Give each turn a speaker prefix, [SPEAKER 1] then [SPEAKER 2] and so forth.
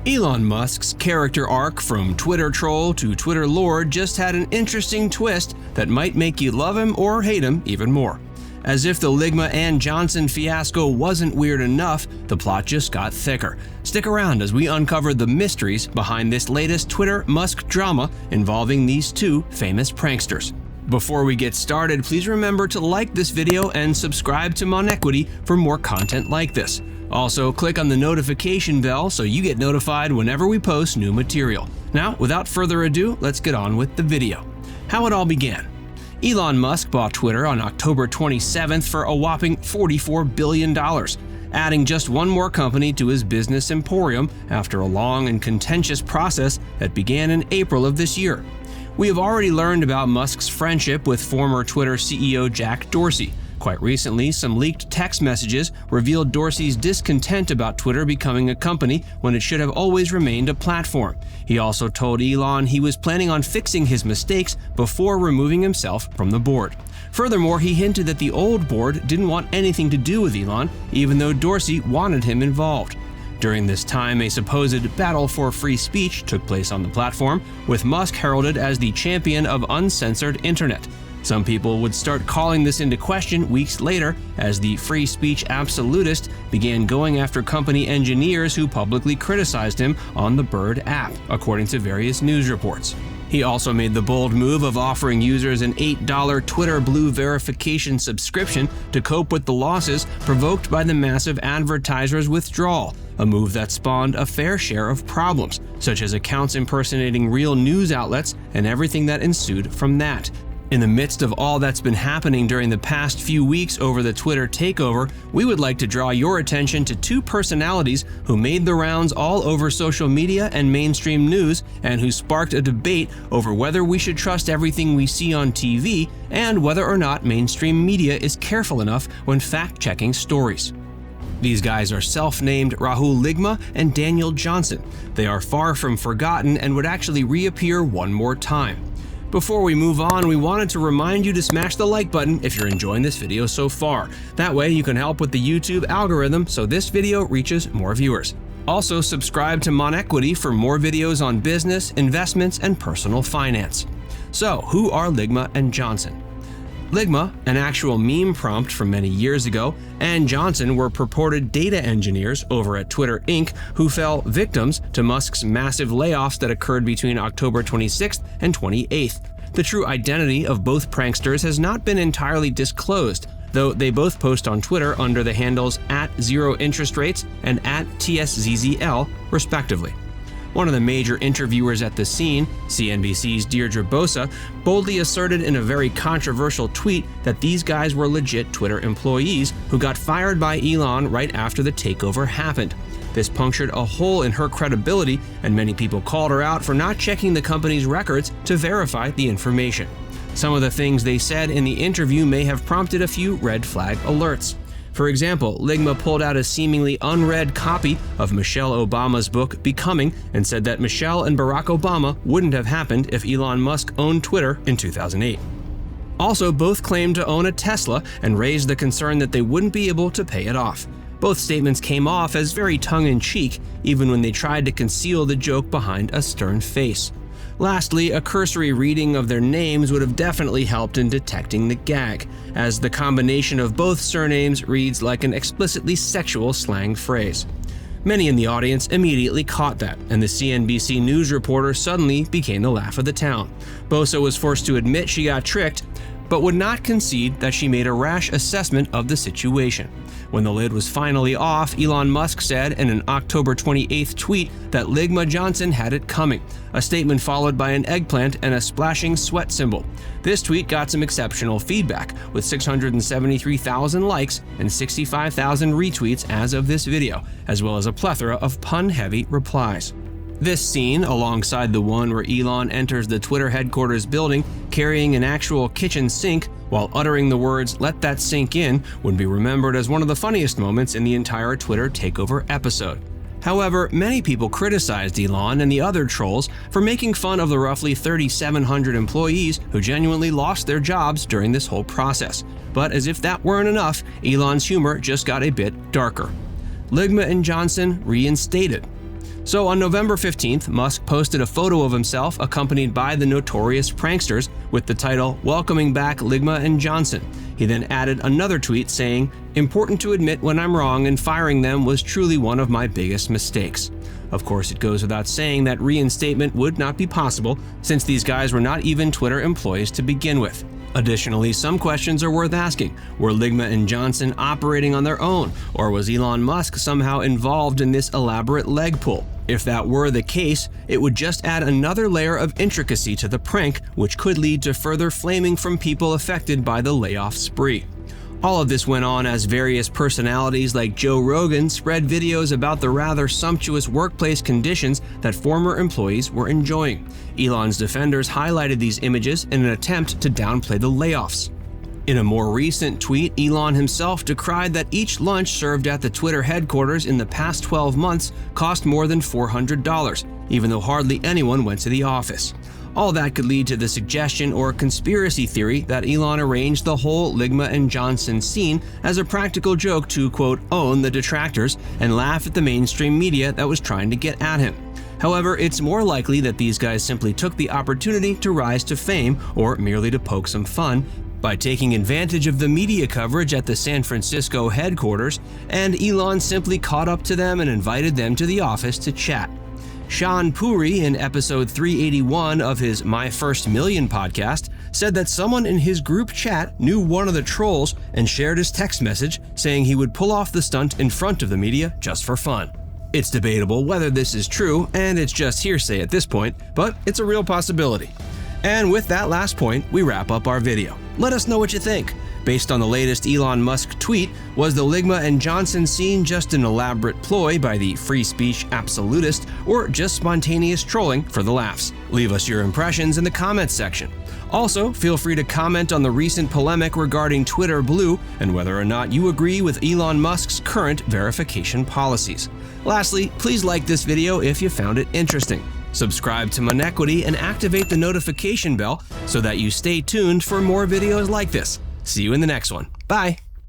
[SPEAKER 1] Elon Musk's character arc from Twitter troll to Twitter lord just had an interesting twist that might make you love him or hate him even more. As if the Ligma and Johnson fiasco wasn't weird enough, the plot just got thicker. Stick around as we uncover the mysteries behind this latest Twitter Musk drama involving these two famous pranksters. Before we get started, please remember to like this video and subscribe to Monequity for more content like this. Also, click on the notification bell so you get notified whenever we post new material. Now, without further ado, let's get on with the video. How it all began. Elon Musk bought Twitter on October 27th for a whopping $44 billion, adding just one more company to his business emporium after a long and contentious process that began in April of this year. We have already learned about Musk's friendship with former Twitter CEO Jack Dorsey. Quite recently, some leaked text messages revealed Dorsey's discontent about Twitter becoming a company when it should have always remained a platform. He also told Elon he was planning on fixing his mistakes before removing himself from the board. Furthermore, he hinted that the old board didn't want anything to do with Elon, even though Dorsey wanted him involved. During this time, a supposed battle for free speech took place on the platform, with Musk heralded as the champion of uncensored internet. Some people would start calling this into question weeks later as the free speech absolutist began going after company engineers who publicly criticized him on the Bird app, according to various news reports. He also made the bold move of offering users an $8 Twitter Blue verification subscription to cope with the losses provoked by the massive advertisers' withdrawal, a move that spawned a fair share of problems, such as accounts impersonating real news outlets and everything that ensued from that. In the midst of all that's been happening during the past few weeks over the Twitter takeover, we would like to draw your attention to two personalities who made the rounds all over social media and mainstream news and who sparked a debate over whether we should trust everything we see on TV and whether or not mainstream media is careful enough when fact-checking stories. These guys are self-named Rahul Ligma and Daniel Johnson. They are far from forgotten and would actually reappear one more time. Before we move on, we wanted to remind you to smash the like button if you're enjoying this video so far. That way you can help with the YouTube algorithm so this video reaches more viewers. Also, subscribe to Monequity for more videos on business, investments, and personal finance. So, who are Ligma and Johnson? Ligma, an actual meme prompt from many years ago, and Johnson were purported data engineers over at Twitter Inc. who fell victims to Musk's massive layoffs that occurred between October 26th and 28th. The true identity of both pranksters has not been entirely disclosed, though they both post on Twitter under the handles @0InterestRates and @TSZZL, respectively. One of the major interviewers at the scene, CNBC's Deirdre Bosa, boldly asserted in a very controversial tweet that these guys were legit Twitter employees who got fired by Elon right after the takeover happened. This punctured a hole in her credibility, and many people called her out for not checking the company's records to verify the information. Some of the things they said in the interview may have prompted a few red flag alerts. For example, Ligma pulled out a seemingly unread copy of Michelle Obama's book Becoming and said that Michelle and Barack Obama wouldn't have happened if Elon Musk owned Twitter in 2008. Also, both claimed to own a Tesla and raised the concern that they wouldn't be able to pay it off. Both statements came off as very tongue-in-cheek, even when they tried to conceal the joke behind a stern face. Lastly, a cursory reading of their names would have definitely helped in detecting the gag, as the combination of both surnames reads like an explicitly sexual slang phrase. Many in the audience immediately caught that, and the CNBC news reporter suddenly became the laugh of the town. Bosa was forced to admit she got tricked, but would not concede that she made a rash assessment of the situation. When the lid was finally off, Elon Musk said in an October 28th tweet that Ligma Johnson had it coming, a statement followed by an eggplant and a splashing sweat symbol. This tweet got some exceptional feedback, with 673,000 likes and 65,000 retweets as of this video, as well as a plethora of pun-heavy replies. This scene, alongside the one where Elon enters the Twitter headquarters building carrying an actual kitchen sink while uttering the words "let that sink in," would be remembered as one of the funniest moments in the entire Twitter takeover episode. However, many people criticized Elon and the other trolls for making fun of the roughly 3,700 employees who genuinely lost their jobs during this whole process. But as if that weren't enough, Elon's humor just got a bit darker. Ligma and Johnson reinstated. So on November 15th, Musk posted a photo of himself accompanied by the notorious pranksters with the title, "Welcoming back Ligma and Johnson." He then added another tweet saying, "Important to admit when I'm wrong, and firing them was truly one of my biggest mistakes." Of course, it goes without saying that reinstatement would not be possible since these guys were not even Twitter employees to begin with. Additionally, some questions are worth asking. Were Ligma and Johnson operating on their own, or was Elon Musk somehow involved in this elaborate leg pull? If that were the case, it would just add another layer of intricacy to the prank, which could lead to further flaming from people affected by the layoff spree. All of this went on as various personalities like Joe Rogan spread videos about the rather sumptuous workplace conditions that former employees were enjoying. Elon's defenders highlighted these images in an attempt to downplay the layoffs. In a more recent tweet, Elon himself decried that each lunch served at the Twitter headquarters in the past 12 months cost more than $400, even though hardly anyone went to the office. All that could lead to the suggestion or conspiracy theory that Elon arranged the whole Ligma and Johnson scene as a practical joke to, quote, own the detractors and laugh at the mainstream media that was trying to get at him. However, it's more likely that these guys simply took the opportunity to rise to fame or merely to poke some fun by taking advantage of the media coverage at the San Francisco headquarters, and Elon simply caught up to them and invited them to the office to chat. Sean Puri, in episode 381 of his My First Million podcast, said that someone in his group chat knew one of the trolls and shared his text message saying he would pull off the stunt in front of the media just for fun. It's debatable whether this is true, and it's just hearsay at this point, but it's a real possibility. And with that last point, we wrap up our video. Let us know what you think. Based on the latest Elon Musk tweet, was the Ligma and Johnson scene just an elaborate ploy by the free speech absolutist, or just spontaneous trolling for the laughs? Leave us your impressions in the comments section. Also, feel free to comment on the recent polemic regarding Twitter Blue and whether or not you agree with Elon Musk's current verification policies. Lastly, please like this video if you found it interesting. Subscribe to Monequity and activate the notification bell so that you stay tuned for more videos like this. See you in the next one. Bye!